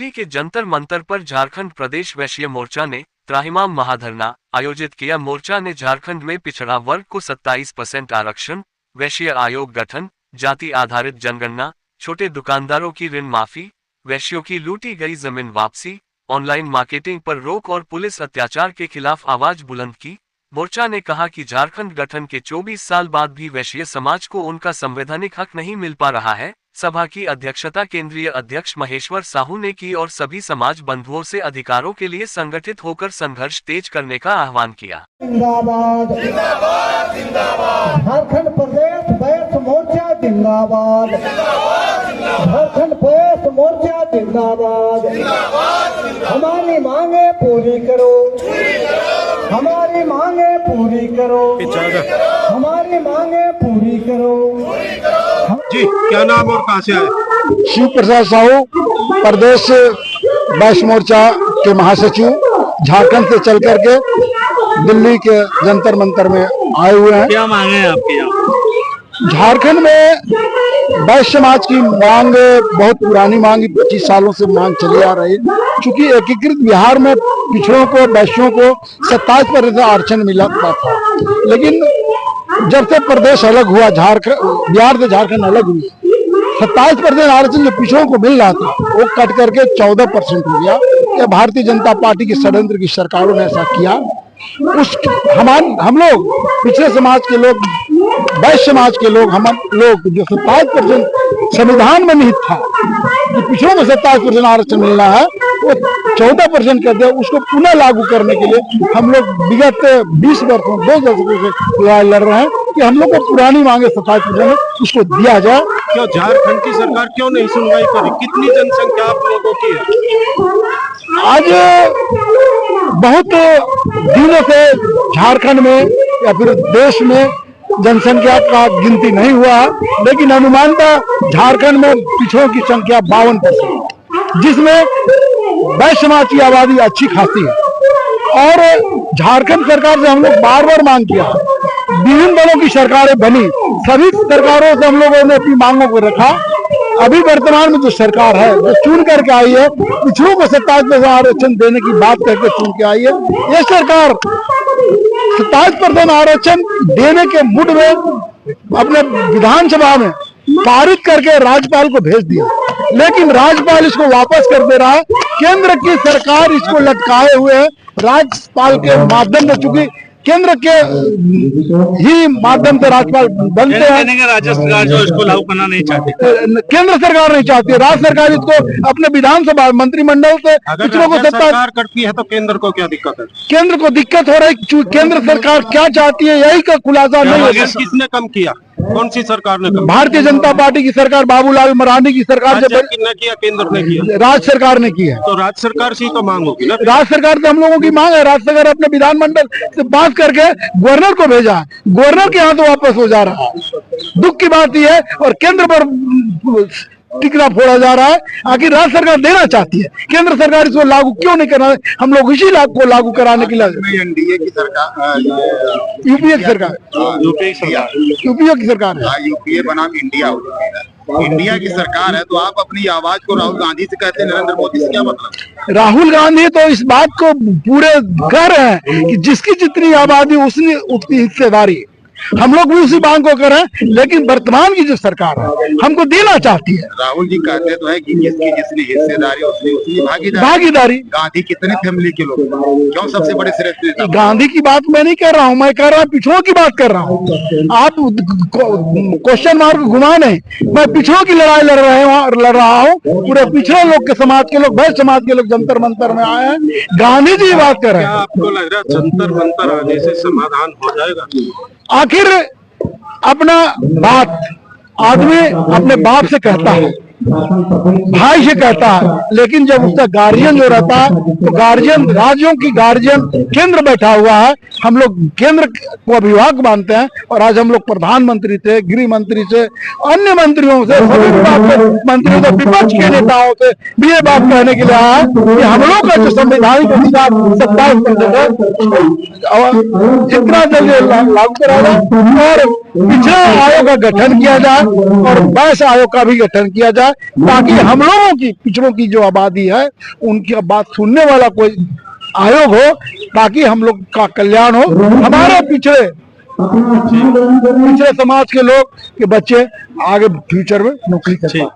दिल्ली के जंतर मंतर पर झारखंड प्रदेश वैश्य मोर्चा ने त्राहिमाम महाधरना आयोजित किया। मोर्चा ने झारखंड में पिछड़ा वर्ग को 27% आरक्षण, वैश्य आयोग गठन, जाति आधारित जनगणना, छोटे दुकानदारों की ऋण माफी, वैश्यों की लूटी गई जमीन वापसी, ऑनलाइन मार्केटिंग पर रोक और पुलिस अत्याचार के खिलाफ आवाज बुलंद की। मोर्चा ने कहा कि झारखंड गठन के 24 साल बाद भी वैश्य समाज को उनका संवैधानिक हक नहीं मिल पा रहा है। सभा की अध्यक्षता केंद्रीय अध्यक्ष महेश्वर साहू ने की और सभी समाज बंधुओं से अधिकारों के लिए संगठित होकर संघर्ष तेज करने का आह्वान किया। जिंदाबाद जिंदाबाद जिंदाबाद झारखंड प्रदेश वैश्य मोर्चा जिंदाबाद, झारखंड वैश्य मोर्चा जिंदाबाद। हमारी मांगे पूरी करो, हमारी मांगे पूरी करो, हमारी मांगे पूरी करो। जी, क्या नाम और कहाँ से आए? शिव प्रसाद साहू, प्रदेश वैश्य मोर्चा के महासचिव, झारखंड से चल करके दिल्ली के जंतर मंतर में आए हुए हैं। क्या मांगे हैं आपके यहाँ? झारखंड में वैश्य समाज की मांग बहुत पुरानी मांग, 25 सालों से मांग चली आ रही है। चूंकि एकीकृत बिहार में पिछड़ों को, वैश्यों को 27% आरक्षण मिला था, लेकिन जब से प्रदेश अलग हुआ, झारखंड बिहार से झारखंड अलग हुई, 27% आरक्षण जो पिछड़ों को मिल रहा था वो कट करके 14% हो गया। ये भारतीय जनता पार्टी के षड्यंत्र की सरकारों ने ऐसा किया। हम लोग पिछड़े समाज के लोग, वैश्य समाज के लोग, हम लोग जो 27% संविधान में निहित था कि पिछड़ों को 27% आरक्षण मिलना है, वो 14% कर दिया। उसको पुनः लागू करने के लिए हम लोग विगत 20 वर्षों 2 दशकों से लड़ाई लड़ रहे हैं कि हम लोग को पुरानी मांगे 27% उसको दिया जाए। क्यों झारखंड की सरकार क्यों नहीं सुनवाई करी? कितनी जनसंख्या आप लोगों की है? आज बहुत दिनों से झारखंड में या फिर देश में जनसंख्या का गिनती नहीं हुआ, लेकिन अनुमानतः झारखंड में पिछड़ों की संख्या 52%, जिसमें वैश्य समाज की आबादी अच्छी खासी है। और झारखंड सरकार से हम लोग बार बार मांग किया, विभिन्न दलों की सरकारें बनी, सभी सरकारों से हम लोगों ने अपनी मांगों को रखा। अभी वर्तमान में जो सरकार है, जो चुन करके आई है, पिछड़ों को 27% आरक्षण देने की बात करके चुन के आई है, ये सरकार 27% आरक्षण देने के मुड में अपने विधानसभा में पारित करके राज्यपाल को भेज दिया, लेकिन राज्यपाल इसको वापस कर दे रहा है। केंद्र की सरकार इसको लटकाए हुए है राज्यपाल के माध्यम से, चूंकि केंद्र के ही माध्यम से राज्यपाल बनते हैं। राज्य सरकार जो इसको लागू करना नहीं चाहती, केंद्र सरकार नहीं चाहती, राज्य सरकार इसको अपने विधानसभा मंत्रिमंडल से पिछड़ों को सरकार करती है तो केंद्र को क्या दिक्कत है? केंद्र को दिक्कत हो रही है। केंद्र सरकार क्या चाहती है यही का खुलासा नहीं है। किसने कम किया? कौन सी सरकार ने? भारतीय जनता पार्टी की सरकार, बाबूलाल मरांडी की सरकार ने किया, केंद्र ने किया, राज्य सरकार ने की है। तो राज्य सरकार से ही तो मांग होगी ना। राज्य सरकार से हम लोगों की मांग है, राज्य सरकार अपने विधानमंडल से बात करके गवर्नर को भेजा है, गवर्नर के यहाँ तो वापस हो जा रहा है। दुख की बात यह है, और केंद्र पर टिकरा फोड़ा जा रहा है। आखिर राज्य सरकार देना चाहती है, केंद्र सरकार इसको लागू क्यों नहीं करना है? हम लोग इसी को लागू कराने के लिए एनडीए की सरकार, यूपीए की सरकार, यूपीए की सरकार है। यूपीए बनाम इंडिया हो चुकी है। इंडिया की सरकार है, तो आप अपनी आवाज को राहुल गांधी से कहते हैं, नरेंद्र मोदी से क्या मतलब? राहुल गांधी तो इस बात को पूरे कर रहे हैं कि जिसकी जितनी आबादी उसने उतनी हिस्सेदारी। हम लोग भी उसी मांग को करें, लेकिन वर्तमान की जो सरकार है हमको देना चाहती है। राहुल जी कहते तो है कि जिसकी जितनी हिस्सेदारी उसकी उतनी भागीदारी। गांधी कितने फैमिली के लोग, क्यों सबसे बड़े श्रेष्ठ? गांधी की बात मैं नहीं कर रहा हूँ, मैं कर रहा हूँ पिछड़ों की बात कर रहा हूँ। आप क्वेश्चन मार्क घुमा नहीं, मैं पिछड़ों की लड़ाई लड़ रहा हूँ। पूरे पिछड़े लोग के समाज के लोग, वैश्य समाज के लोग जंतर मंतर में आए हैं, गांधी जी बात कर रहे हैं। आपको लग रहा है जंतर मंतर आने से समाधान हो जाएगा? आखिर अपना बात आदमी अपने बाप से कहता है, भाई से कहता है, लेकिन जब उसका गार्जियन जो रहता है तो गार्जियन, राज्यों की गार्जियन केंद्र बैठा हुआ है। हम लोग केंद्र को अभिभावक मानते हैं, और आज हम लोग प्रधानमंत्री से, गृह मंत्री से, अन्य मंत्रियों से, सभी मंत्रियों से, विपक्ष के नेताओं से भी ये बात कहने के लिए आया है कि हम लोग का जो संवैधानिक अधिकार 27% है, जितना जल्दी लागू करा जाए और पिछड़ा आयोग का गठन किया जाए और वैश्य आयोग का भी गठन किया जाए, ताकि हम लोगों की पिछड़ों की जो आबादी है उनकी बात सुनने वाला कोई आयोग हो, ताकि हम लोग का कल्याण हो, हमारे पिछड़े समाज के लोग के बच्चे आगे फ्यूचर में नौकरी कर पाएं।